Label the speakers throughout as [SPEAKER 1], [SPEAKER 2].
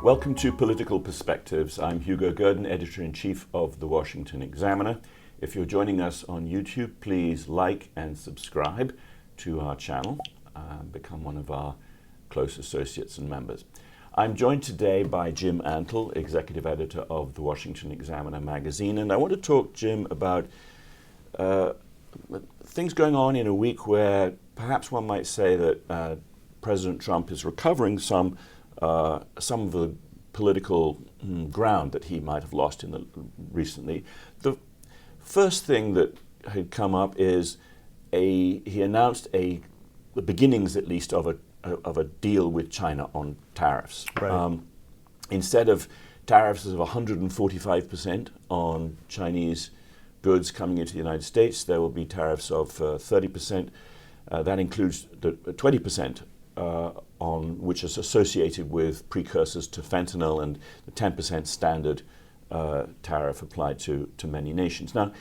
[SPEAKER 1] Welcome to Political Perspectives. I'm Hugo Gurdon, Editor-in-Chief of The Washington Examiner. If you're joining us on YouTube, please like and subscribe to our channel and become one of our close associates and members. I'm joined today by Jim Antle, Executive Editor of The Washington Examiner magazine, and I want to talk, Jim, about things going on in a week where perhaps one might say that President Trump is recovering some of the political ground that he might have lost recently. The first thing that had come up is he announced the beginnings, at least, of a deal with China on tariffs.
[SPEAKER 2] Right.
[SPEAKER 1] Instead of tariffs of 145% on Chinese goods coming into the United States, there will be tariffs of 30%. That includes the 20% on which is associated with precursors to fentanyl, and the 10% standard tariff applied to many nations. Now,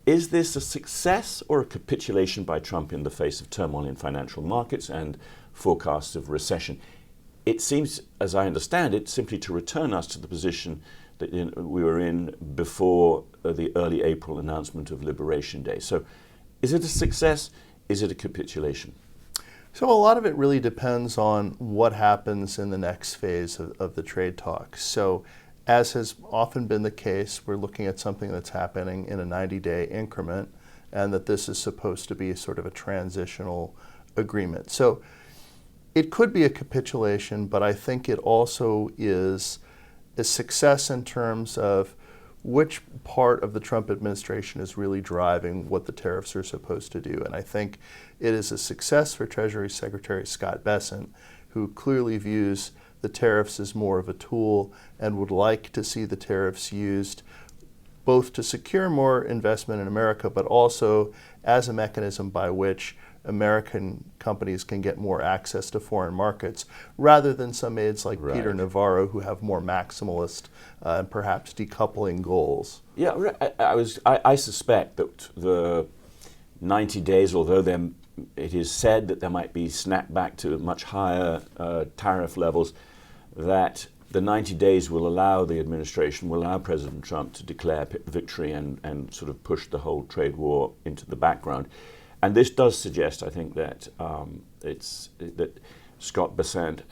[SPEAKER 1] is this a success or a capitulation by Trump in the face of turmoil in financial markets and forecasts of recession? It seems, as I understand it, simply to return us to the position that we were in before the early April announcement of Liberation Day. So is it a success? Is it a capitulation?
[SPEAKER 2] So a lot of it really depends on what happens in the next phase of the trade talks. So as has often been the case, we're looking at something that's happening in a 90-day increment, and that this is supposed to be sort of a transitional agreement. So it could be a capitulation, but I think it also is a success in terms of which part of the Trump administration is really driving what the tariffs are supposed to do. And I think it is a success for Treasury Secretary Scott Bessent, who clearly views the tariffs as more of a tool and would like to see the tariffs used both to secure more investment in America, but also as a mechanism by which American companies can get more access to foreign markets, rather than some aides like
[SPEAKER 1] Right.
[SPEAKER 2] Peter Navarro, who have more maximalist and perhaps decoupling goals.
[SPEAKER 1] Yeah, I suspect that the 90 days, although it is said that there might be snap back to much higher tariff levels, that the 90 days will allow President Trump to declare victory and sort of push the whole trade war into the background. And this does suggest, I think, that that Scott Bessent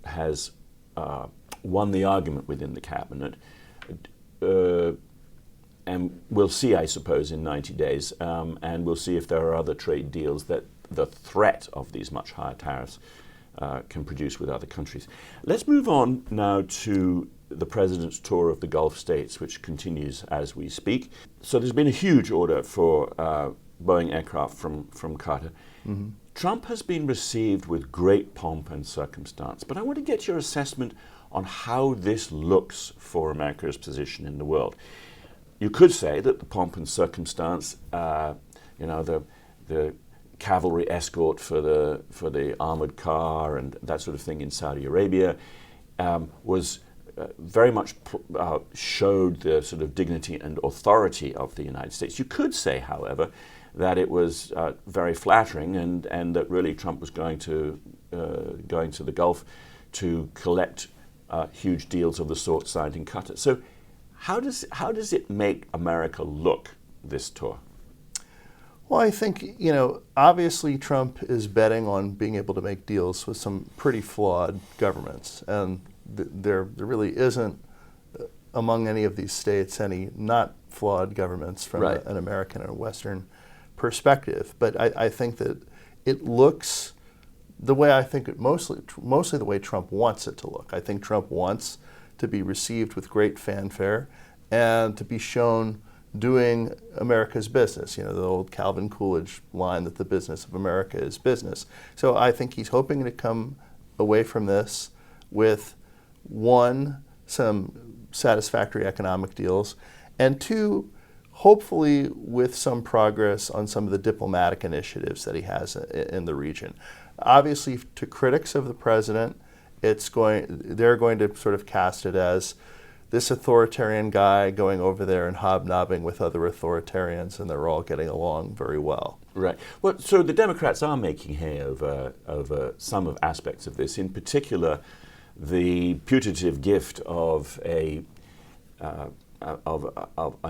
[SPEAKER 1] has won the argument within the cabinet, and we'll see, I suppose, in 90 days, and we'll see if there are other trade deals that the threat of these much higher tariffs can produce with other countries. Let's move on now to the president's tour of the Gulf states, which continues as we speak. So there's been a huge order for Boeing aircraft from Qatar. Mm-hmm. Trump has been received with great pomp and circumstance, but I want to get your assessment on how this looks for America's position in the world. You could say that the pomp and circumstance, the cavalry escort for the armored car and that sort of thing in Saudi Arabia, was very much showed the sort of dignity and authority of the United States. You could say, however, that it was very flattering, and that really Trump was going to the Gulf to collect huge deals of the sort signed in Qatar. So how does it make America look, this tour?
[SPEAKER 2] Well, I think, obviously Trump is betting on being able to make deals with some pretty flawed governments, and there really isn't among any of these states any not flawed governments from
[SPEAKER 1] Right.
[SPEAKER 2] an American and a Western perspective. But I think that it looks the way I think it mostly the way Trump wants it to look. I think Trump wants to be received with great fanfare and to be shown doing America's business, the old Calvin Coolidge line that the business of America is business. So I think he's hoping to come away from this with, one, some satisfactory economic deals, and two, hopefully with some progress on some of the diplomatic initiatives that he has in the region. Obviously, to critics of the president, they're going to sort of cast it as this authoritarian guy going over there and hobnobbing with other authoritarians, and they're all getting along very well.
[SPEAKER 1] Right. Well, so the Democrats are making hay over some of aspects of this. In particular, the putative gift of a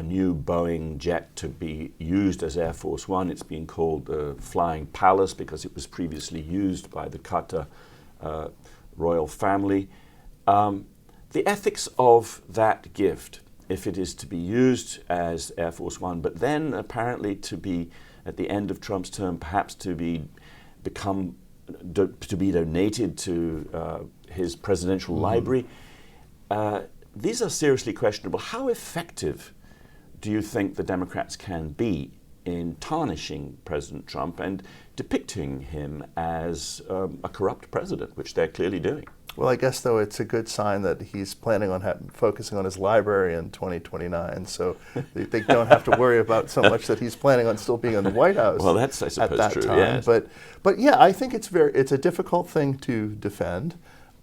[SPEAKER 1] new Boeing jet to be used as Air Force One. It's been called the Flying Palace because it was previously used by the Qatar royal family. The ethics of that gift, if it is to be used as Air Force One, but then apparently to be, at the end of Trump's term, perhaps to be donated to his presidential library, these are seriously questionable. How effective do you think the Democrats can be in tarnishing President Trump and depicting him as a corrupt president, which they're clearly doing?
[SPEAKER 2] Well, I guess, though, it's a good sign that he's planning on focusing on his library in 2029, so they don't have to worry about so much that he's planning on still being in the White House.
[SPEAKER 1] Well, that's, I suppose,
[SPEAKER 2] at that
[SPEAKER 1] true,
[SPEAKER 2] time.
[SPEAKER 1] yes.
[SPEAKER 2] But yeah, I think it's a difficult thing to defend,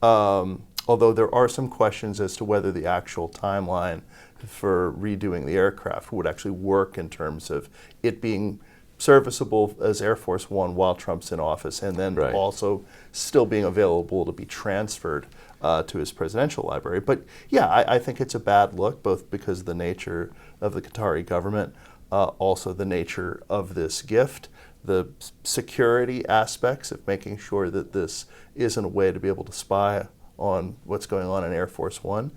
[SPEAKER 2] although there are some questions as to whether the actual timeline for redoing the aircraft would actually work in terms of it being serviceable as Air Force One while Trump's in office, and then also still being available to be transferred to his presidential library. But yeah, I think it's a bad look, both because of the nature of the Qatari government, also the nature of this gift, the security aspects of making sure that this isn't a way to be able to spy on what's going on in Air Force One.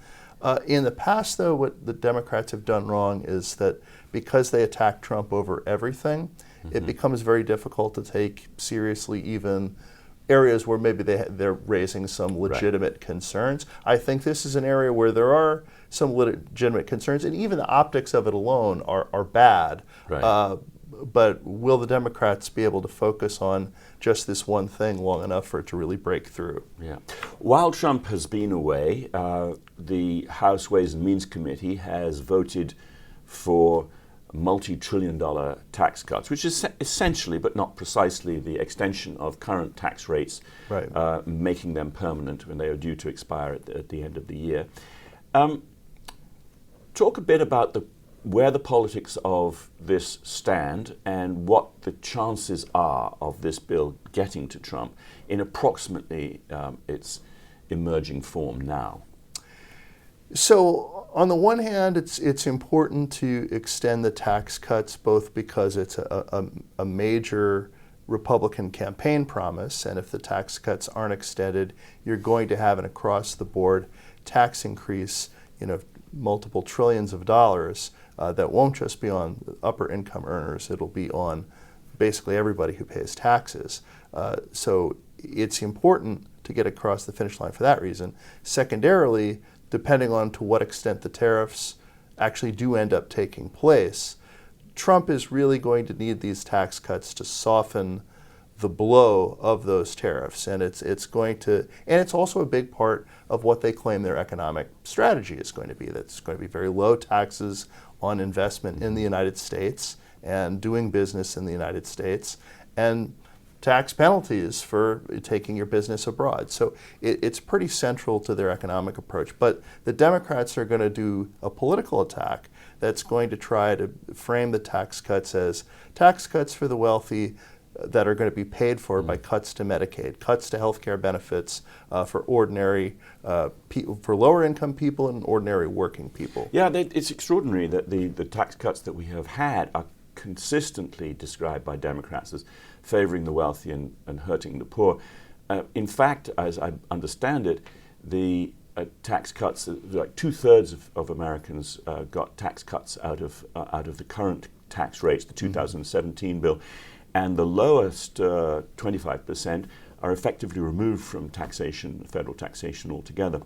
[SPEAKER 2] In the past, though, what the Democrats have done wrong is that because they attack Trump over everything, it becomes very difficult to take seriously even areas where maybe they're raising some legitimate concerns. I think this is an area where there are some legitimate concerns, and even the optics of it alone are bad. But will the Democrats be able to focus on just this one thing long enough for it to really break through?
[SPEAKER 1] Yeah. While Trump has been away, the House Ways and Means Committee has voted for multi-trillion-dollar tax cuts, which is essentially, but not precisely, the extension of current tax rates, making them permanent when they are due to expire at the end of the year. Talk a bit about where the politics of this stand and what the chances are of this bill getting to Trump in approximately its emerging form now.
[SPEAKER 2] So on the one hand, it's important to extend the tax cuts, both because it's a major Republican campaign promise, and if the tax cuts aren't extended, you're going to have an across-the-board tax increase, multiple trillions of dollars that won't just be on upper income earners, it'll be on basically everybody who pays taxes. So it's important to get across the finish line for that reason. Secondarily, depending on to what extent the tariffs actually do end up taking place, Trump is really going to need these tax cuts to soften the blow of those tariffs, and it's also a big part of what they claim their economic strategy is going to be. That's going to be very low taxes on investment in the United States and doing business in the United States, and tax penalties for taking your business abroad. So it's pretty central to their economic approach. But the Democrats are going to do a political attack that's going to try to frame the tax cuts as tax cuts for the wealthy that are going to be paid for by cuts to Medicaid, cuts to health care benefits for ordinary for lower income people and ordinary working people.
[SPEAKER 1] Yeah, it's extraordinary that the tax cuts that we have had are consistently described by Democrats as favoring the wealthy and hurting the poor. In fact, as I understand it, the tax cuts, like 2/3 of Americans got tax cuts out of the current tax rates, the 2017 bill, and the lowest 25% are effectively removed from taxation, federal taxation altogether.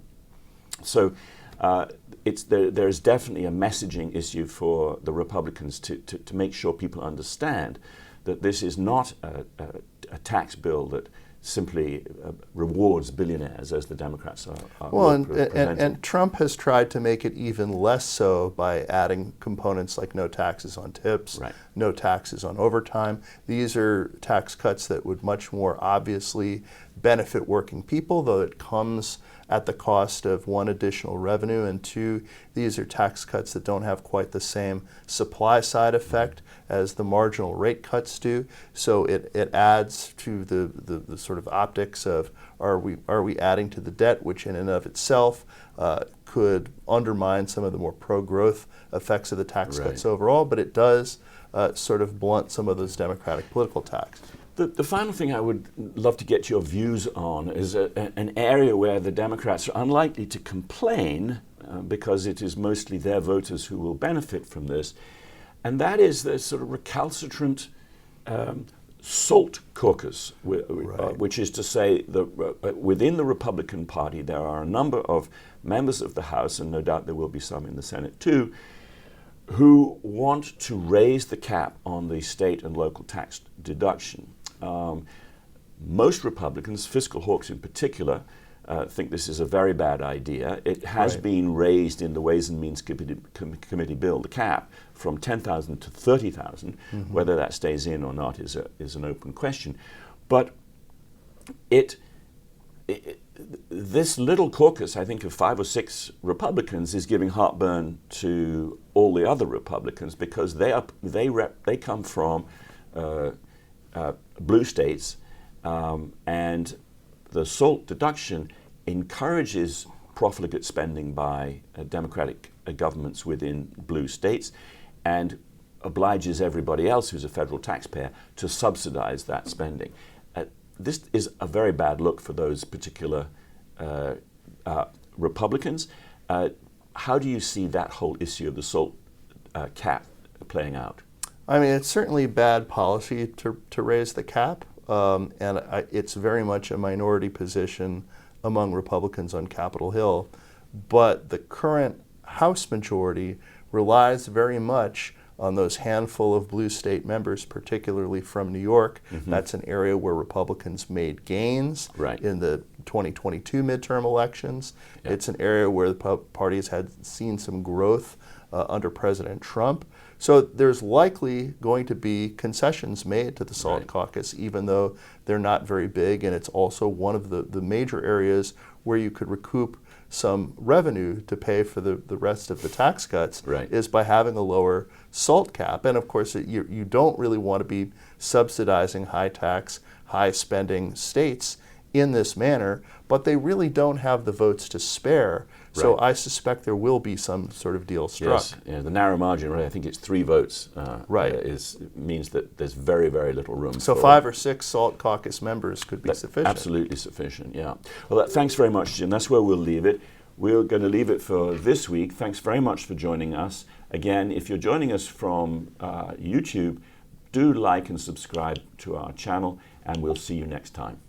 [SPEAKER 1] So there is definitely a messaging issue for the Republicans to make sure people understand that this is not a tax bill that simply rewards billionaires, as the Democrats are
[SPEAKER 2] well, and Trump has tried to make it even less so by adding components like no taxes on tips, no taxes on overtime. These are tax cuts that would much more obviously benefit working people, though it comes at the cost of, one, additional revenue, and two, these are tax cuts that don't have quite the same supply side effect as the marginal rate cuts do. So it adds to the sort of optics of, are we adding to the debt, which in and of itself could undermine some of the more pro-growth effects of the tax cuts overall, but it does sort of blunt some of those Democratic political attacks.
[SPEAKER 1] The final thing I would love to get your views on is an area where the Democrats are unlikely to complain because it is mostly their voters who will benefit from this, and that is the sort of recalcitrant SALT caucus, which is to say that within the Republican Party there are a number of members of the House, and no doubt there will be some in the Senate too, who want to raise the cap on the state and local tax deduction. Most Republicans, fiscal hawks in particular, think this is a very bad idea. It has been raised in the Ways and Means Committee bill, the cap, from $10,000 to $30,000. Whether that stays in or not is an open question. But this little caucus, I think of 5 or 6 Republicans, is giving heartburn to all the other Republicans because they come from blue states, and the SALT deduction encourages profligate spending by Democratic governments within blue states and obliges everybody else who's a federal taxpayer to subsidize that spending. This is a very bad look for those particular Republicans. How do you see that whole issue of the SALT cap playing out?
[SPEAKER 2] I mean, it's certainly bad policy to raise the cap, and it's very much a minority position among Republicans on Capitol Hill. But the current House majority relies very much on those handful of blue state members, particularly from New York. That's an area where Republicans made gains in the 2022 midterm elections. It's an area where the parties had seen some growth under President Trump. So there's likely going to be concessions made to the SALT caucus, even though they're not very big, and it's also one of the major areas where you could recoup some revenue to pay for the rest of the tax cuts is by having a lower SALT cap. And of course, you don't really want to be subsidizing high tax, high spending states in this manner, but they really don't have the votes to spare. So I suspect there will be some sort of deal struck.
[SPEAKER 1] Yes, yeah, the narrow margin, I think it's 3 votes, means that there's very, very little room.
[SPEAKER 2] So 5 or 6 SALT caucus members could be sufficient.
[SPEAKER 1] Absolutely sufficient, yeah. Well, thanks very much, Jim. That's where we'll leave it. We're going to leave it for this week. Thanks very much for joining us. Again, if you're joining us from YouTube, do like and subscribe to our channel, and we'll see you next time.